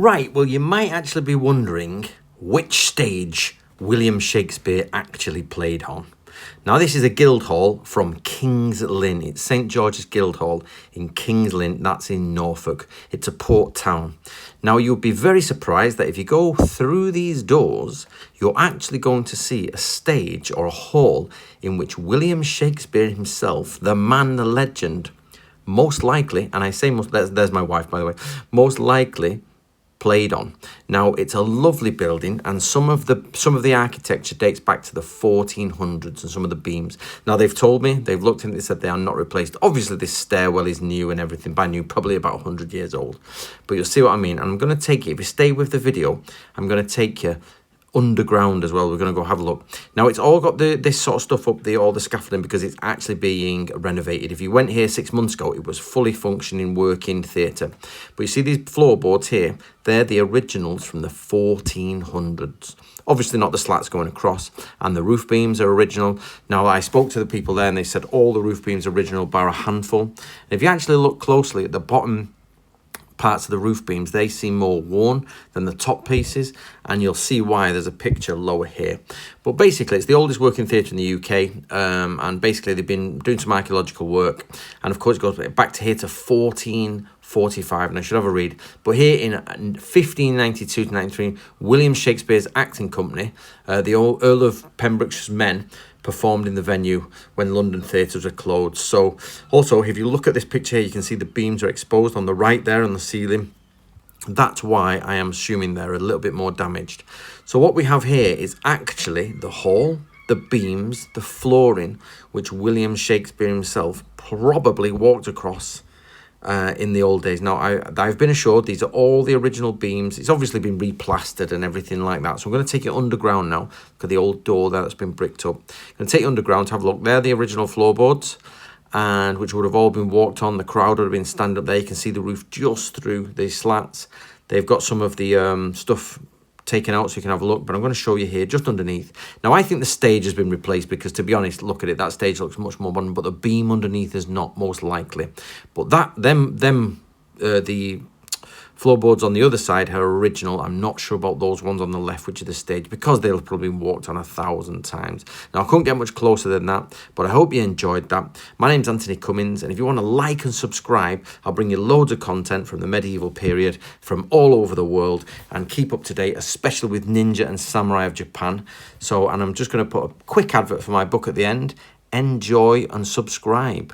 Right, well, you might actually be wondering which stage William Shakespeare actually played on. Now, this is a Guildhall from King's Lynn. It's St George's Guildhall in King's Lynn. That's in Norfolk. It's a port town. Now, you'll be very surprised that if you go through these doors, you're actually going to see a stage or a hall in which William Shakespeare himself, the man, the legend, most likely, and I say most, there's my wife, by the way, most likely played on. Now, it's a lovely building, and some of the architecture dates back to the 1400s, and some of the beams. Now, they've told me, they've looked in, they said they are not replaced. Obviously, this stairwell is new and everything, by new, probably about 100 years old. But you'll see what I mean. And I'm going to take you, if you stay with the video, I'm going to take you underground as well. We're going to go have a look. Now, it's all got this sort of stuff up there, all the scaffolding, because it's actually being renovated. If you went here 6 months ago, it was fully functioning, working theatre. But you see these floorboards here, they're the originals from the 1400s. Obviously not the slats going across, and the roof beams are original. Now, I spoke to the people there and they said all the roof beams are original bar a handful. And if you actually look closely at the bottom parts of the roof beams, they seem more worn than the top pieces, and you'll see why. There's a picture lower here. But basically, it's the oldest working theatre in the UK, and basically they've been doing some archaeological work, and of course it goes back to here to 1445, and I should have a read. But here in 1592 to 93, William Shakespeare's acting company, the Earl of Pembroke's men, performed in the venue when London theatres were closed. So also, if you look at this picture here, you can see the beams are exposed on the right there on the ceiling. That's why I am assuming they're a little bit more damaged. So what we have here is actually the hall, the beams, the flooring, which William Shakespeare himself probably walked across in the old days. Now, I've been assured these are all the original beams. It's obviously been replastered and everything like that. So I'm going to take you underground now. Look at the old door there that's been bricked up. I'm going to take you underground to have a look. They're the original floorboards, and which would have all been walked on. The crowd would have been stand up there. You can see the roof just through these slats. They've got some of the stuff taken out so you can have a look, but I'm going to show you here just underneath. Now, I think the stage has been replaced because, to be honest, look at it, that stage looks much more modern, but the beam underneath is not, most likely. But the floorboards on the other side are original. I'm not sure about those ones on the left, which are the stage, because they'll probably been walked on 1,000 times. Now, I couldn't get much closer than that, but I hope you enjoyed that. My name's Anthony Cummins, and if you want to like and subscribe, I'll bring you loads of content from the medieval period from all over the world, and keep up to date, especially with ninja and samurai of Japan. So, and I'm just going to put a quick advert for my book at the end. Enjoy and subscribe.